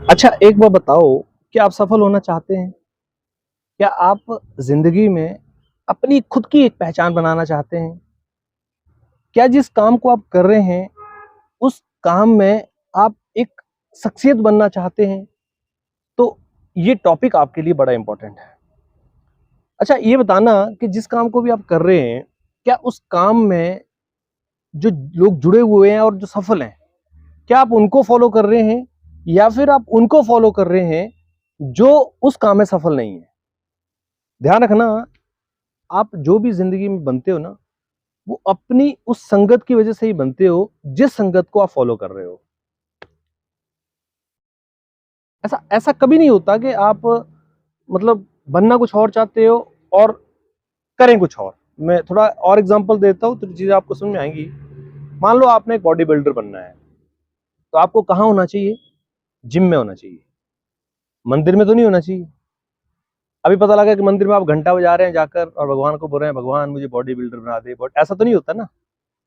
अच्छा, एक बात बताओ, क्या आप सफल होना चाहते हैं? क्या आप ज़िंदगी में अपनी खुद की एक पहचान बनाना चाहते हैं? क्या जिस काम को आप कर रहे हैं, उस काम में आप एक शख्सियत बनना चाहते हैं? तो ये टॉपिक आपके लिए बड़ा इम्पोर्टेंट है। अच्छा, ये बताना कि जिस काम को भी आप कर रहे हैं, क्या उस काम में जो लोग जुड़े हुए हैं और जो सफल हैं, क्या आप उनको फ़ॉलो कर रहे हैं या फिर आप उनको फ़ॉलो कर रहे हैं, जो उस काम में सफल नहीं है? ध्यान रखना, आप जो भी ज़िंदगी में बनते हो ना, वो अपनी उस संगत की वजह से ही बनते हो, जिस संगत को आप फॉलो कर रहे हो। ऐसा ऐसा कभी नहीं होता कि आप मतलब बनना कुछ और चाहते हो और करें कुछ और। मैं थोड़ा और एग्जांपल देता हूँ तो चीज़ें आपको समझ में आएँगी। मान लो आपने एक बॉडी बिल्डर बनना है, तो आपको कहाँ होना चाहिए? जिम में होना चाहिए, मंदिर में तो नहीं होना चाहिए। अभी पता लगा कि मंदिर में आप घंटा बजा रहे हैं जाकर और भगवान को बोल रहे हैं, भगवान मुझे बॉडी बिल्डर बना दे, बट ऐसा तो नहीं होता ना।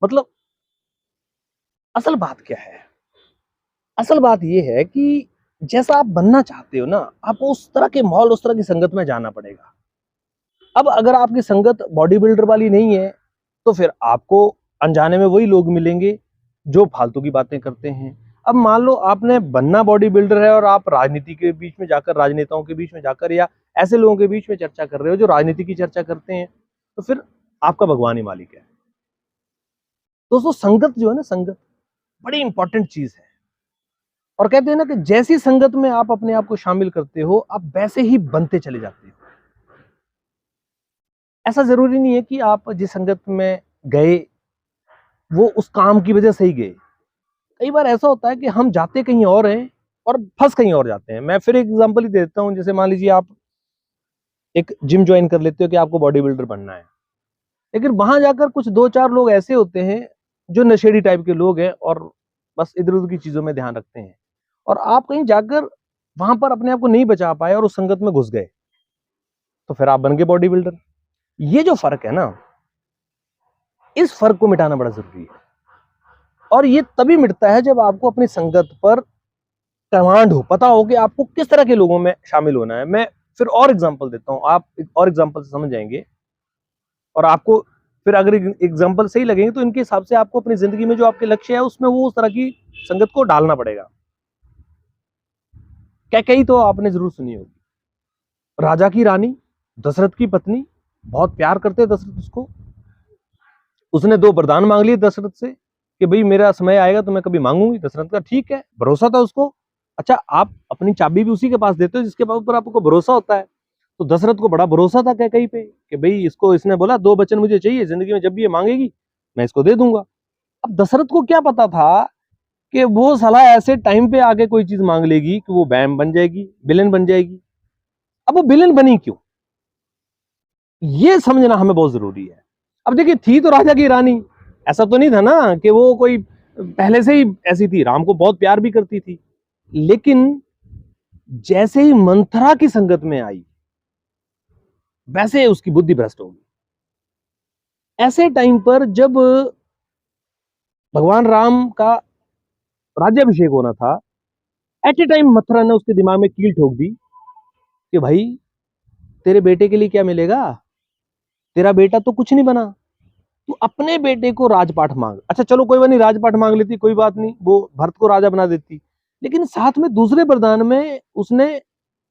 मतलब असल बात क्या है? असल बात ये है कि जैसा आप बनना चाहते हो ना, आपको उस तरह के माहौल, उस तरह की संगत में जाना पड़ेगा। अब अगर आपकी संगत बॉडी बिल्डर वाली नहीं है, तो फिर आपको अनजाने में वही लोग मिलेंगे जो फालतू की बातें करते हैं। अब मान लो आपने बनना बॉडी बिल्डर है और आप राजनीति के बीच में जाकर, राजनेताओं के बीच में जाकर या ऐसे लोगों के बीच में चर्चा कर रहे हो जो राजनीति की चर्चा करते हैं, तो फिर आपका भगवान ही मालिक है। दोस्तों, संगत जो है ना, संगत बड़ी इंपॉर्टेंट चीज है। और कहते हैं ना कि जैसी संगत में आप अपने आप को शामिल करते हो, आप वैसे ही बनते चले जाते हो। ऐसा जरूरी नहीं है कि आप जिस संगत में गए वो उस काम की वजह से ही गए। कई बार ऐसा होता है कि हम जाते कहीं और हैं और फंस कहीं और जाते हैं। मैं फिर एक एग्जांपल ही देता हूँ। जैसे मान लीजिए आप एक जिम ज्वाइन कर लेते हो कि आपको बॉडी बिल्डर बनना है, लेकिन वहां जाकर कुछ दो चार लोग ऐसे होते हैं जो नशेड़ी टाइप के लोग हैं और बस इधर उधर की चीजों में ध्यान रखते हैं, और आप कहीं जाकर वहां पर अपने आप को नहीं बचा पाए और उस संगत में घुस गए, तो फिर आप बन गए बॉडी बिल्डर। ये जो फर्क है ना, इस फर्क को मिटाना बड़ा जरूरी है। और ये तभी मिटता है जब आपको अपनी संगत पर कमांड हो, पता हो कि आपको किस तरह के लोगों में शामिल होना है। मैं फिर और एग्जांपल देता हूं, आप एक और एग्जांपल से समझ जाएंगे। और आपको फिर अगर एग्जांपल सही लगेंगे तो इनके हिसाब से आपको अपनी जिंदगी में जो आपके लक्ष्य है उसमें वो उस तरह की संगत को डालना पड़ेगा। क्या कही तो आपने जरूर सुनी होगी। राजा की रानी, दशरथ की पत्नी, बहुत प्यार करते दशरथ उसको। उसने दो वरदान मांग लिए दशरथ से कि भाई मेरा समय आएगा तो मैं कभी मांगूंगी। दशरथ का ठीक है, भरोसा था उसको। अच्छा, आप अपनी चाबी भी उसी के पास देते हो जिसके ऊपर आपको भरोसा होता है। तो दशरथ को बड़ा भरोसा था कैकई पे कि भाई इसको, इसने बोला दो वचन मुझे चाहिए जिंदगी में, जब भी ये मांगेगी मैं इसको दे दूंगा। अब दशरथ को क्या पता था कि वो साला ऐसे टाइम पे आके कोई चीज मांग लेगी कि वो बैम बन जाएगी, विलेन बन जाएगी। अब वो विलेन बनी क्यों, ये समझना हमें बहुत जरूरी है। अब देखिए, थी तो राजा की रानी, ऐसा तो नहीं था ना कि वो कोई पहले से ही ऐसी थी। राम को बहुत प्यार भी करती थी, लेकिन जैसे ही मंथरा की संगत में आई वैसे उसकी बुद्धि भ्रष्ट होगी। ऐसे टाइम पर जब भगवान राम का राज्याभिषेक होना था, एट ए टाइम मथुरा ने उसके दिमाग में कील ठोक दी कि भाई तेरे बेटे के लिए क्या मिलेगा, तेरा बेटा तो कुछ नहीं बना, तू अपने बेटे को राजपाट मांग। अच्छा चलो कोई बात नहीं, राजपाट मांग लेती, कोई बात नहीं, वो भरत को राजा बना देती। लेकिन साथ में दूसरे वरदान में उसने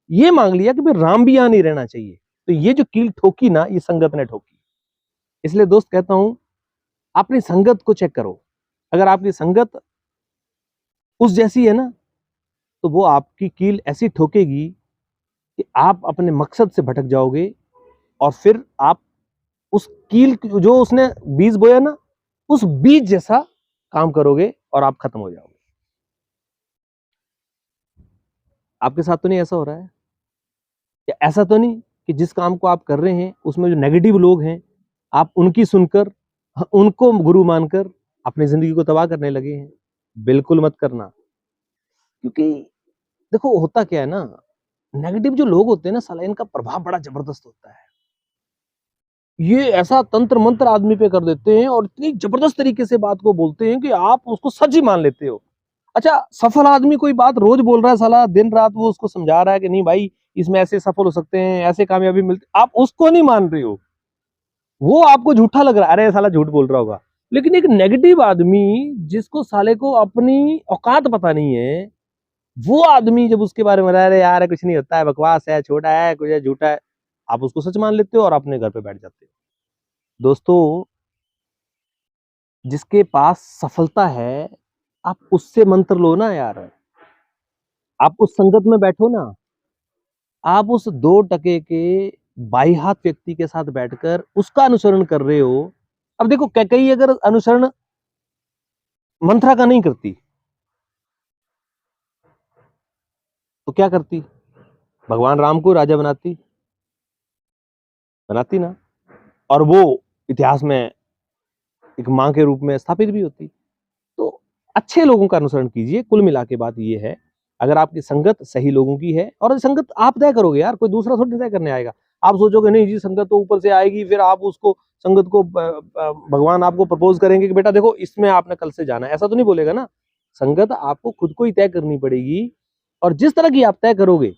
ये मांग लिया कि भाई राम भी यहां नहीं रहना चाहिए। तो ये जो कील ठोकी ना, ये संगत ने ठोकी। इसलिए दोस्त कहता हूं, अपनी संगत को चेक करो। अगर आपकी संगत उस जैसी है ना, तो वो आपकी कील ऐसी ठोकेगी कि आप अपने मकसद से भटक जाओगे, और फिर आप उस कील जो उसने बीज बोया ना, उस बीज जैसा काम करोगे और आप खत्म हो जाओगे। आपके साथ तो नहीं ऐसा हो रहा है? या ऐसा तो नहीं कि जिस काम को आप कर रहे हैं उसमें जो नेगेटिव लोग हैं, आप उनकी सुनकर, उनको गुरु मानकर अपनी जिंदगी को तबाह करने लगे हैं? बिल्कुल मत करना। क्योंकि देखो, होता क्या है ना, नेगेटिव जो लोग होते हैं ना, साला इनका प्रभाव बड़ा जबरदस्त होता है। ये ऐसा तंत्र मंत्र आदमी पे कर देते हैं और इतनी जबरदस्त तरीके से बात को बोलते हैं कि आप उसको सच ही मान लेते हो। अच्छा, सफल आदमी कोई बात रोज बोल रहा है, साला दिन रात वो उसको समझा रहा है कि नहीं भाई इसमें ऐसे सफल हो सकते हैं, ऐसे कामयाबी मिलती, आप उसको नहीं मान रहे हो, वो आपको झूठा लग रहा है, अरे साला झूठ बोल रहा होगा। लेकिन एक नेगेटिव आदमी जिसको साले को अपनी औकात पता नहीं है, वो आदमी जब उसके बारे में अरे यार कुछ नहीं होता है, बकवास है, छोटा है, कुछ है, झूठा है, आप उसको सच मान लेते हो और अपने घर पे बैठ जाते हो। दोस्तों, जिसके पास सफलता है, आप उससे मंत्र लो ना यार, आप उस संगत में बैठो ना, आप उस 2 टके के बाई-हाथ व्यक्ति के साथ बैठकर उसका अनुसरण कर रहे हो। अब देखो कैकेयी अगर अनुसरण मंथरा का नहीं करती, तो क्या करती? भगवान राम को राजा बनाती, बनाती ना, और वो इतिहास में एक माँ के रूप में स्थापित भी होती। तो अच्छे लोगों का अनुसरण कीजिए, कुल मिला के बात ये है, अगर आपकी संगत सही लोगों की है, और संगत आप तय करोगे यार, कोई दूसरा थोड़ी तय करने आएगा। आप सोचोगे नहीं जी संगत तो ऊपर से आएगी, फिर आप उसको संगत को भगवान आपको प्रपोज करेंगे कि बेटा देखो इसमें आपने कल से जाना है, ऐसा तो नहीं बोलेगा ना। संगत आपको खुद को ही तय करनी पड़ेगी, और जिस तरह की आप तय करोगे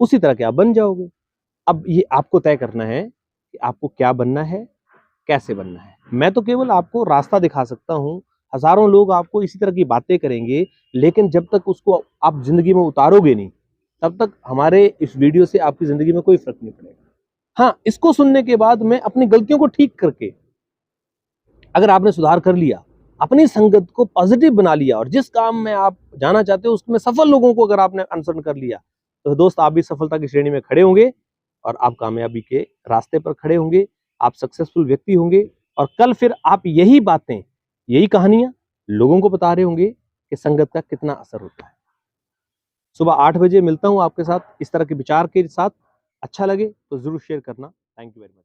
उसी तरह के आप बन जाओगे। अब ये आपको तय करना है कि आपको क्या बनना है, कैसे बनना है। मैं तो केवल आपको रास्ता दिखा सकता हूँ, हज़ारों लोग आपको इसी तरह की बातें करेंगे, लेकिन जब तक उसको आप ज़िंदगी में उतारोगे नहीं, तब तक हमारे इस वीडियो से आपकी ज़िंदगी में कोई फ़र्क नहीं पड़ेगा। हाँ, इसको सुनने के बाद में अपनी गलतियों को ठीक करके अगर आपने सुधार कर लिया, अपनी संगत को पॉजिटिव बना लिया, और जिस काम में आप जाना चाहते हो उसमें सफल लोगों को अगर आपने अनुसरण कर लिया, तो दोस्त आप भी सफलता की श्रेणी में खड़े होंगे, और आप कामयाबी के रास्ते पर खड़े होंगे, आप सक्सेसफुल व्यक्ति होंगे। और कल फिर आप यही बातें, यही कहानियां लोगों को बता रहे होंगे कि संगत का कितना असर होता है। सुबह 8 बजे मिलता हूं आपके साथ इस तरह के विचार के साथ। अच्छा लगे तो जरूर शेयर करना। Thank you very much.